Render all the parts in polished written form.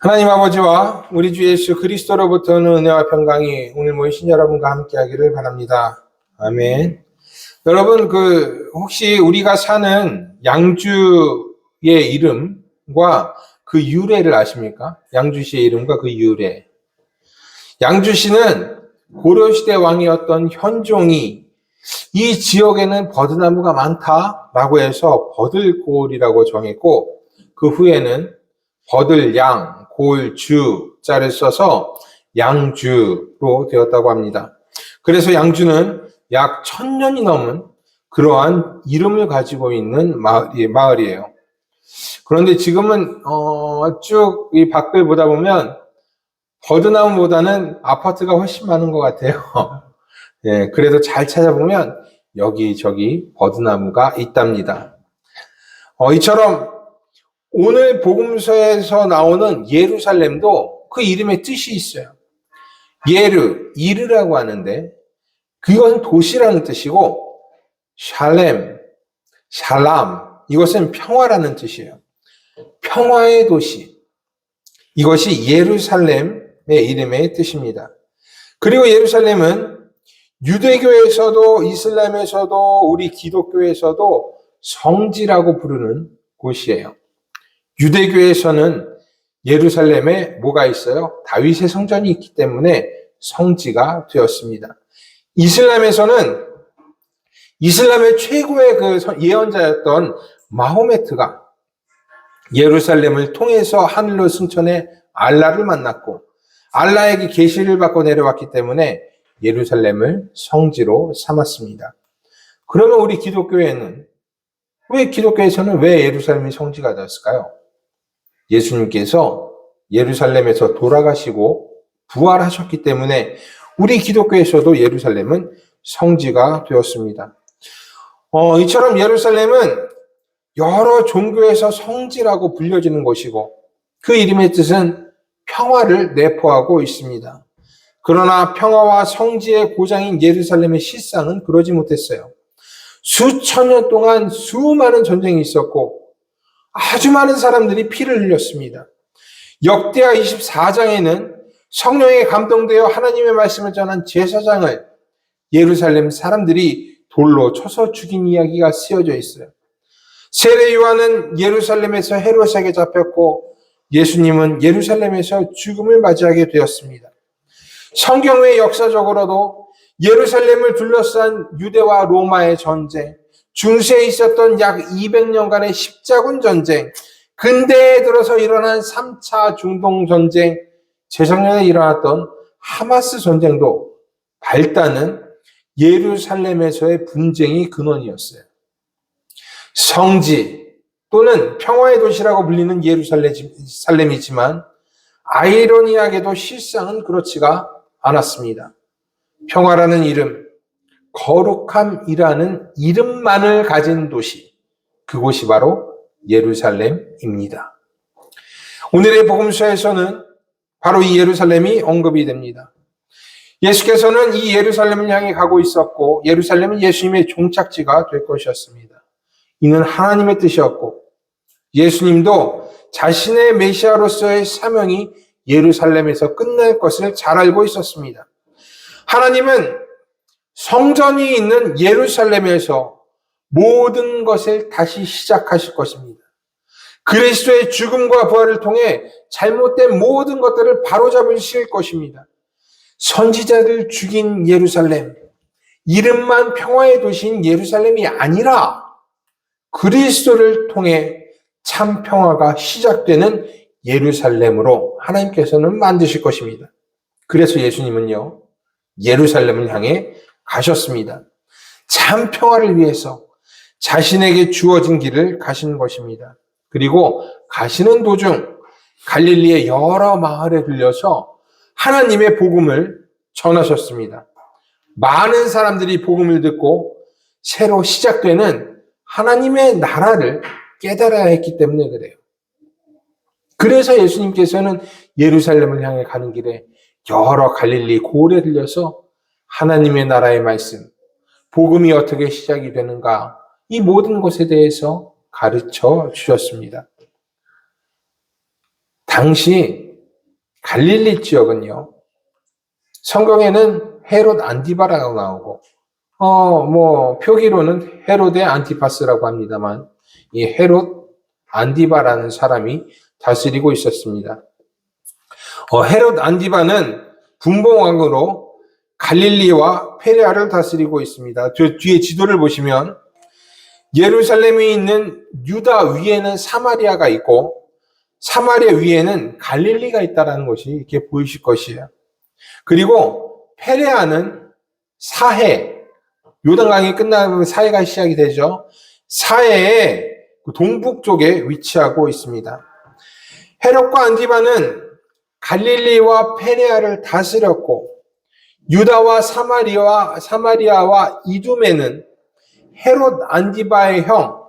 하나님 아버지와 우리 주 예수 그리스도로부터는 은혜와 평강이 오늘 모이신 여러분과 함께하기를 바랍니다. 아멘. 여러분, 혹시 우리가 사는 양주의 이름과 그 유래를 아십니까? 양주시의 이름과 그 유래. 양주시는 고려시대 왕이었던 현종이 이 지역에는 버드나무가 많다라고 해서 버들골이라고 정했고, 그 후에는 버들양, 골, 주, 자를 써서 양주로 되었다고 합니다. 그래서 양주는 약 1000년이 넘은 그러한 이름을 가지고 있는 마을이에요. 그런데 지금은 쭉 이 밖을 보다 보면 버드나무보다는 아파트가 훨씬 많은 것 같아요. 예, 그래도 잘 찾아보면 여기저기 버드나무가 있답니다. 이처럼 오늘 복음서에서 나오는 예루살렘도 그 이름의 뜻이 있어요. 이르라고 하는데 그것은 도시라는 뜻이고, 샬람, 이것은 평화라는 뜻이에요. 평화의 도시. 이것이 예루살렘의 이름의 뜻입니다. 그리고 예루살렘은 유대교에서도 이슬람에서도 우리 기독교에서도 성지라고 부르는 곳이에요. 유대교에서는 예루살렘에 뭐가 있어요? 다윗의 성전이 있기 때문에 성지가 되었습니다. 이슬람에서는 이슬람의 최고의 그 예언자였던 마호메트가 예루살렘을 통해서 하늘로 승천해 알라를 만났고 알라에게 계시를 받고 내려왔기 때문에 예루살렘을 성지로 삼았습니다. 그러면 우리 기독교에서는 왜 예루살렘이 성지가 되었을까요? 예수님께서 예루살렘에서 돌아가시고 부활하셨기 때문에 우리 기독교에서도 예루살렘은 성지가 되었습니다. 이처럼 예루살렘은 여러 종교에서 성지라고 불려지는 곳이고 그 이름의 뜻은 평화를 내포하고 있습니다. 그러나 평화와 성지의 고장인 예루살렘의 실상은 그러지 못했어요. 수천 년 동안 수많은 전쟁이 있었고 아주 많은 사람들이 피를 흘렸습니다. 역대하 24장에는 성령에 감동되어 하나님의 말씀을 전한 제사장을 예루살렘 사람들이 돌로 쳐서 죽인 이야기가 쓰여져 있어요. 세례 요한은 예루살렘에서 헤롯에게 잡혔고 예수님은 예루살렘에서 죽음을 맞이하게 되었습니다. 성경 외 역사적으로도 예루살렘을 둘러싼 유대와 로마의 전쟁, 중세에 있었던 약 200년간의 십자군 전쟁, 근대에 들어서 일어난 3차 중동 전쟁, 재작년에 일어났던 하마스 전쟁도 발단은 예루살렘에서의 분쟁이 근원이었어요. 성지 또는 평화의 도시라고 불리는 예루살렘이지만 아이러니하게도 실상은 그렇지가 않았습니다. 평화라는 이름, 거룩함이라는 이름만을 가진 도시, 그곳이 바로 예루살렘입니다. 오늘의 복음서에서는 바로 이 예루살렘이 언급이 됩니다. 예수께서는 이 예루살렘을 향해 가고 있었고 예루살렘은 예수님의 종착지가 될 것이었습니다. 이는 하나님의 뜻이었고 예수님도 자신의 메시아로서의 사명이 예루살렘에서 끝날 것을 잘 알고 있었습니다. 하나님은 성전이 있는 예루살렘에서 모든 것을 다시 시작하실 것입니다. 그리스도의 죽음과 부활을 통해 잘못된 모든 것들을 바로잡으실 것입니다. 선지자들 죽인 예루살렘, 이름만 평화의 도시인 예루살렘이 아니라 그리스도를 통해 참 평화가 시작되는 예루살렘으로 하나님께서는 만드실 것입니다. 그래서 예수님은요, 예루살렘을 향해 가셨습니다. 참 평화를 위해서 자신에게 주어진 길을 가신 것입니다. 그리고 가시는 도중 갈릴리의 여러 마을에 들려서 하나님의 복음을 전하셨습니다. 많은 사람들이 복음을 듣고 새로 시작되는 하나님의 나라를 깨달아야 했기 때문에 그래요. 그래서 예수님께서는 예루살렘을 향해 가는 길에 여러 갈릴리 고을에 들려서 하나님의 나라의 말씀, 복음이 어떻게 시작이 되는가, 이 모든 것에 대해서 가르쳐 주셨습니다. 당시 갈릴리 지역은요, 성경에는 헤롯 안디바라고 나오고, 표기로는 헤롯의 안티파스라고 합니다만, 이 헤롯 안디바라는 사람이 다스리고 있었습니다. 헤롯 안디바는 분봉왕으로 갈릴리와 페레아를 다스리고 있습니다. 저 뒤에 지도를 보시면 예루살렘에 있는 유다 위에는 사마리아가 있고 사마리아 위에는 갈릴리가 있다는 것이 이렇게 보이실 것이에요. 그리고 페레아는 사해, 요단강이 끝나면 사해가 시작이 되죠. 사해의 동북 쪽에 위치하고 있습니다. 헤롯과 안디바는 갈릴리와 페레아를 다스렸고 유다와 사마리아와 이두메는 헤롯 안디바의 형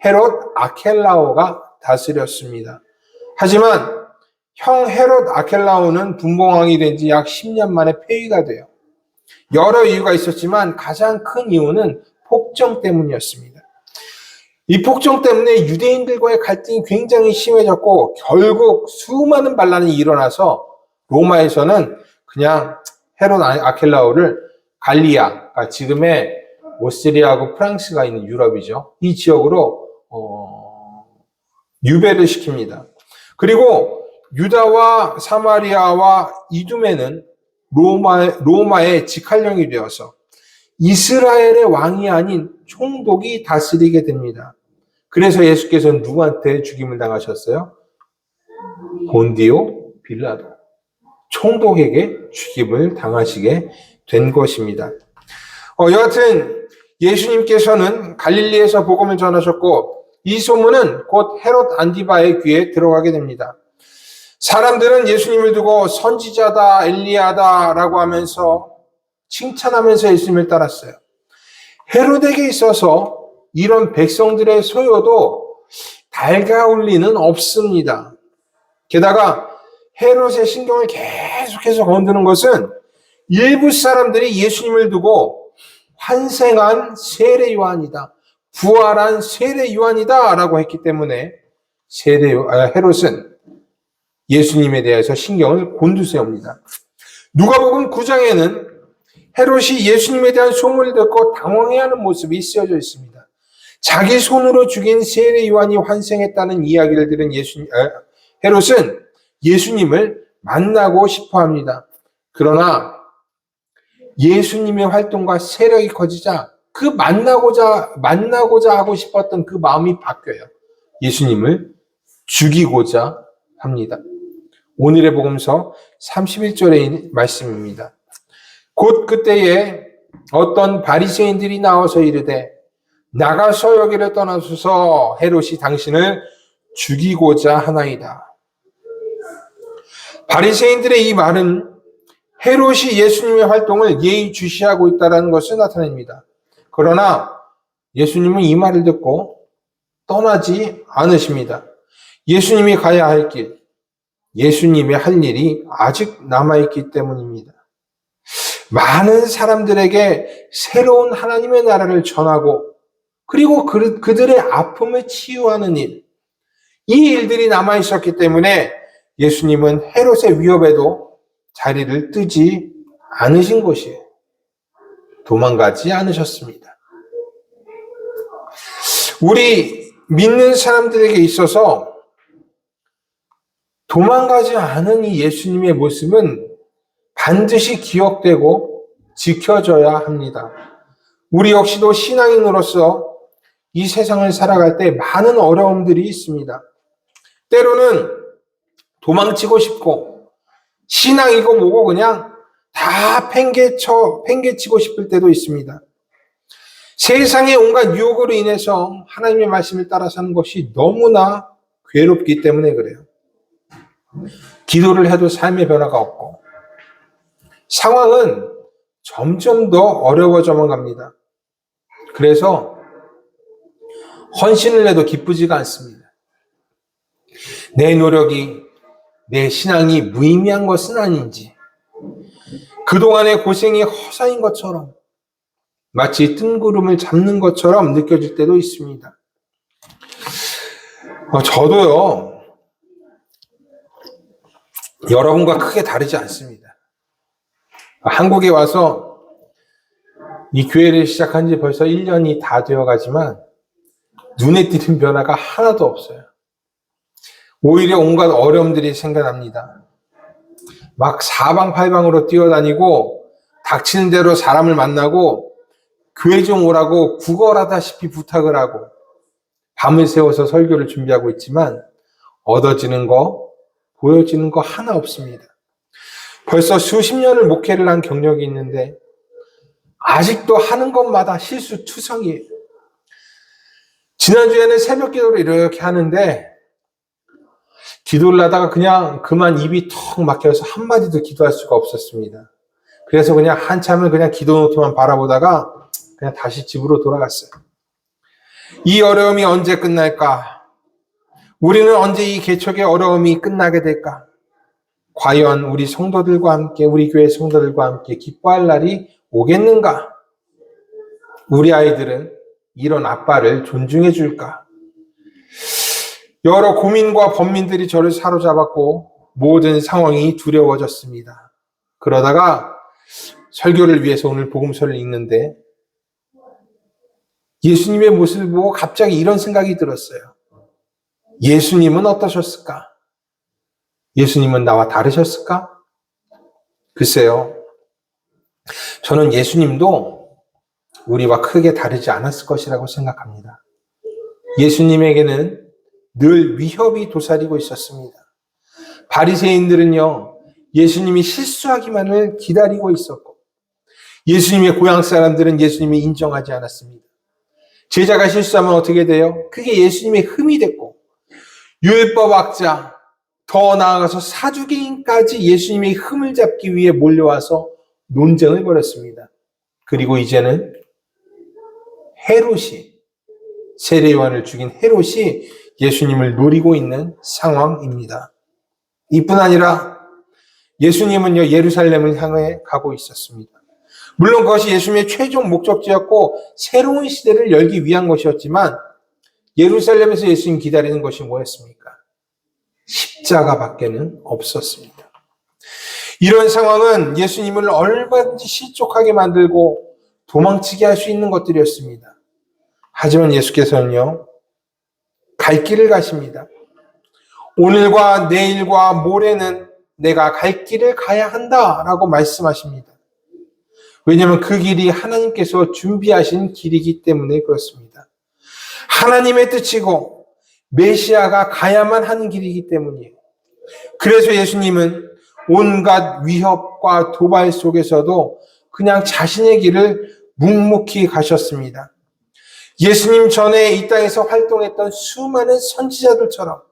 헤롯 아켈라오가 다스렸습니다. 하지만 형 헤롯 아켈라오는 분봉왕이 된 지 약 10년 만에 폐위가 돼요. 여러 이유가 있었지만 가장 큰 이유는 폭정 때문이었습니다. 이 폭정 때문에 유대인들과의 갈등이 굉장히 심해졌고 결국 수많은 반란이 일어나서 로마에서는 그냥 헤롯 아켈라오를 갈리아, 지금의 오스트리아하고 프랑스가 있는 유럽이죠. 이 지역으로 유배를 시킵니다. 그리고 유다와 사마리아와 이두메는 로마의 직할령이 되어서 이스라엘의 왕이 아닌 총독이 다스리게 됩니다. 그래서 예수께서는 누구한테 죽임을 당하셨어요? 본디오 빌라도 총독에게 죽임을 당하시게 된 것입니다. 여하튼 예수님께서는 갈릴리에서 복음을 전하셨고 이 소문은 곧 헤롯 안디바의 귀에 들어가게 됩니다. 사람들은 예수님을 두고 선지자다, 엘리야다라고 하면서 칭찬하면서 예수님을 따랐어요. 헤롯에게 있어서 이런 백성들의 소요도 달가울 리는 없습니다. 게다가 헤롯의 신경을 계속해서 건드는 것은 일부 사람들이 예수님을 두고 환생한 세례 요한이다, 부활한 세례 요한이다 라고 했기 때문에 헤롯은 예수님에 대해서 신경을 곤두세웁니다. 누가복음 9장에는 헤롯이 예수님에 대한 소문을 듣고 당황해하는 모습이 쓰여져 있습니다. 자기 손으로 죽인 세례 요한이 환생했다는 이야기를 들은 헤롯은 예수님을 만나고 싶어 합니다. 그러나 예수님의 활동과 세력이 커지자 만나고자 하고 싶었던 그 마음이 바뀌어요. 예수님을 죽이고자 합니다. 오늘의 복음서 31절의 말씀입니다. 곧 그때에 어떤 바리새인들이 나와서 이르되 나가서 여기를 떠나소서 헤롯이 당신을 죽이고자 하나이다. 바리새인들의 이 말은 헤롯이 예수님의 활동을 예의주시하고 있다는 것을 나타냅니다. 그러나 예수님은 이 말을 듣고 떠나지 않으십니다. 예수님이 가야 할 길, 예수님의 할 일이 아직 남아있기 때문입니다. 많은 사람들에게 새로운 하나님의 나라를 전하고 그리고 그들의 아픔을 치유하는 일, 이 일들이 남아있었기 때문에 예수님은 헤롯의 위협에도 자리를 뜨지 않으신 것이에요. 도망가지 않으셨습니다. 우리 믿는 사람들에게 있어서 도망가지 않은 이 예수님의 모습은 반드시 기억되고 지켜져야 합니다. 우리 역시도 신앙인으로서 이 세상을 살아갈 때 많은 어려움들이 있습니다. 때로는 도망치고 싶고 신앙이고 뭐고 그냥 다 팽개치고 싶을 때도 있습니다. 세상의 온갖 유혹으로 인해서 하나님의 말씀을 따라 사는 것이 너무나 괴롭기 때문에 그래요. 기도를 해도 삶의 변화가 없고 상황은 점점 더 어려워져만 갑니다. 그래서 헌신을 해도 기쁘지가 않습니다. 내 노력이, 내 신앙이 무의미한 것은 아닌지, 그동안의 고생이 허사인 것처럼, 마치 뜬구름을 잡는 것처럼 느껴질 때도 있습니다. 저도요, 여러분과 크게 다르지 않습니다. 한국에 와서 이 교회를 시작한 지 벌써 1년이 다 되어 가지만 눈에 띄는 변화가 하나도 없어요. 오히려 온갖 어려움들이 생겨납니다. 막 사방팔방으로 뛰어다니고 닥치는 대로 사람을 만나고 교회 좀 오라고 구걸하다시피 부탁을 하고 밤을 새워서 설교를 준비하고 있지만 얻어지는 거, 보여지는 거 하나 없습니다. 벌써 수십 년을 목회를 한 경력이 있는데 아직도 하는 것마다 실수투성이에요. 지난주에는 새벽 기도를 이렇게 하는데 기도를 하다가 그냥 그만 입이 턱 막혀서 한마디도 기도할 수가 없었습니다. 그래서 그냥 한참을 그냥 기도 노트만 바라보다가 그냥 다시 집으로 돌아갔어요. 이 어려움이 언제 끝날까? 우리는 언제 이 개척의 어려움이 끝나게 될까? 과연 우리 성도들과 함께, 우리 교회 성도들과 함께 기뻐할 날이 오겠는가? 우리 아이들은 이런 아빠를 존중해 줄까? 여러 고민과 번민들이 저를 사로잡았고 모든 상황이 두려워졌습니다. 그러다가 설교를 위해서 오늘 복음서를 읽는데 예수님의 모습을 보고 갑자기 이런 생각이 들었어요. 예수님은 어떠셨을까? 예수님은 나와 다르셨을까? 글쎄요. 저는 예수님도 우리와 크게 다르지 않았을 것이라고 생각합니다. 예수님에게는 늘 위협이 도사리고 있었습니다. 바리새인들은요, 예수님이 실수하기만을 기다리고 있었고 예수님의 고향 사람들은 예수님이 인정하지 않았습니다. 제자가 실수하면 어떻게 돼요? 그게 예수님의 흠이 됐고 율법학자, 더 나아가서 사두개인까지 예수님의 흠을 잡기 위해 몰려와서 논쟁을 벌였습니다. 그리고 이제는 헤롯이, 세례 요한을 죽인 헤롯이 예수님을 노리고 있는 상황입니다. 이뿐 아니라 예수님은요, 예루살렘을 향해 가고 있었습니다. 물론 그것이 예수님의 최종 목적지였고 새로운 시대를 열기 위한 것이었지만 예루살렘에서 예수님 기다리는 것이 뭐였습니까? 십자가밖에는 없었습니다. 이런 상황은 예수님을 얼마든지 실족하게 만들고 도망치게 할 수 있는 것들이었습니다. 하지만 예수께서는요, 갈 길을 가십니다. 오늘과 내일과 모레는 내가 갈 길을 가야 한다라고 말씀하십니다. 왜냐하면 그 길이 하나님께서 준비하신 길이기 때문에 그렇습니다. 하나님의 뜻이고 메시아가 가야만 하는 길이기 때문이에요. 그래서 예수님은 온갖 위협과 도발 속에서도 그냥 자신의 길을 묵묵히 가셨습니다. 예수님 전에 이 땅에서 활동했던 수많은 선지자들처럼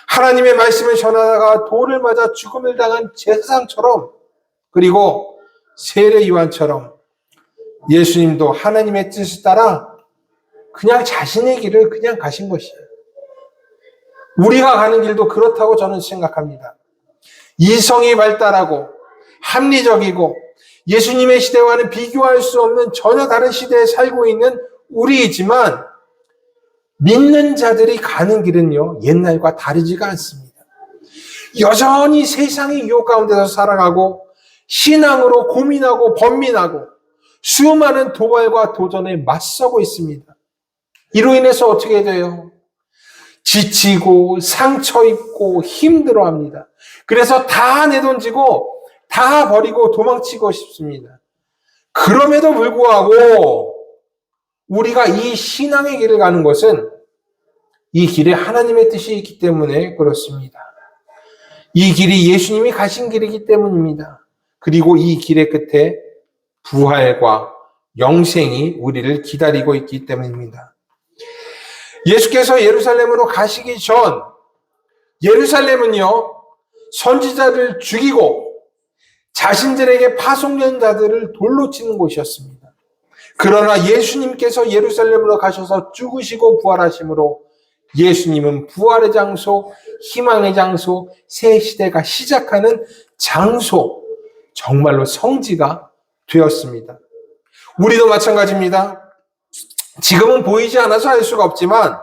하나님의 말씀을 전하다가 돌을 맞아 죽음을 당한 제사장처럼 그리고 세례 요한처럼 예수님도 하나님의 뜻을 따라 그냥 자신의 길을 그냥 가신 것이에요. 우리가 가는 길도 그렇다고 저는 생각합니다. 이성이 발달하고 합리적이고 예수님의 시대와는 비교할 수 없는 전혀 다른 시대에 살고 있는 우리이지만 믿는 자들이 가는 길은요, 옛날과 다르지가 않습니다. 여전히 세상의 유혹 가운데서 살아가고 신앙으로 고민하고 번민하고 수많은 도발과 도전에 맞서고 있습니다. 이로 인해서 어떻게 돼요? 지치고 상처 입고 힘들어합니다. 그래서 다 내던지고 다 버리고 도망치고 싶습니다. 그럼에도 불구하고 우리가 이 신앙의 길을 가는 것은 이 길에 하나님의 뜻이 있기 때문에 그렇습니다. 이 길이 예수님이 가신 길이기 때문입니다. 그리고 이 길의 끝에 부활과 영생이 우리를 기다리고 있기 때문입니다. 예수께서 예루살렘으로 가시기 전 예루살렘은요, 선지자를 죽이고 자신들에게 파송된 자들을 돌로 치는 곳이었습니다. 그러나 예수님께서 예루살렘으로 가셔서 죽으시고 부활하심으로 예수님은 부활의 장소, 희망의 장소, 새 시대가 시작하는 장소, 정말로 성지가 되었습니다. 우리도 마찬가지입니다. 지금은 보이지 않아서 알 수가 없지만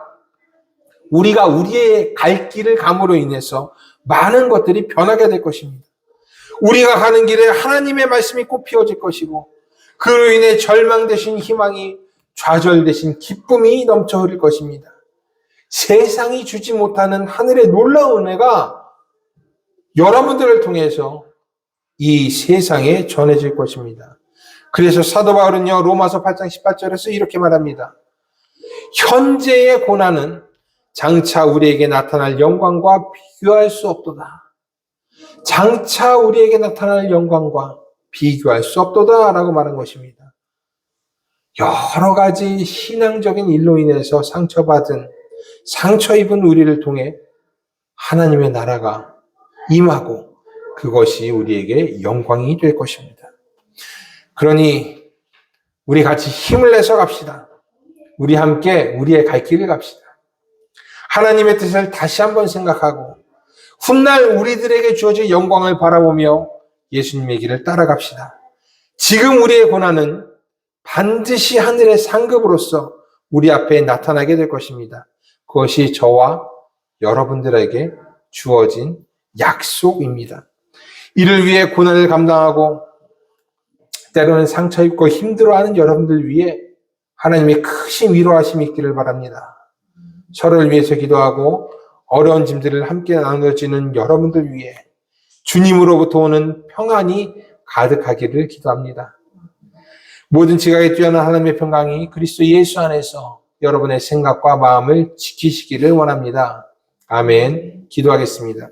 우리가 우리의 갈 길을 감으로 인해서 많은 것들이 변하게 될 것입니다. 우리가 가는 길에 하나님의 말씀이 꽃피어질 것이고 그로 인해 절망 대신 희망이, 좌절 대신 기쁨이 넘쳐 흐를 것입니다. 세상이 주지 못하는 하늘의 놀라운 은혜가 여러분들을 통해서 이 세상에 전해질 것입니다. 그래서 사도 바울은요, 로마서 8장 18절에서 이렇게 말합니다. 현재의 고난은 장차 우리에게 나타날 영광과 비교할 수 없도다. 장차 우리에게 나타날 영광과 비교할 수 없도다 라고 말한 것입니다. 여러 가지 신앙적인 일로 인해서 상처 입은 우리를 통해 하나님의 나라가 임하고 그것이 우리에게 영광이 될 것입니다. 그러니 우리 같이 힘을 내서 갑시다. 우리 함께 우리의 갈 길을 갑시다. 하나님의 뜻을 다시 한번 생각하고 훗날 우리들에게 주어질 영광을 바라보며 예수님의 길을 따라갑시다. 지금 우리의 고난은 반드시 하늘의 상급으로서 우리 앞에 나타나게 될 것입니다. 그것이 저와 여러분들에게 주어진 약속입니다. 이를 위해 고난을 감당하고 때로는 상처 입고 힘들어하는 여러분들 위해 하나님의 크신 위로하심이 있기를 바랍니다. 서로를 위해서 기도하고 어려운 짐들을 함께 나눠지는 여러분들 위해 주님으로부터 오는 평안이 가득하기를 기도합니다. 모든 지각에 뛰어난 하나님의 평강이 그리스도 예수 안에서 여러분의 생각과 마음을 지키시기를 원합니다. 아멘. 기도하겠습니다.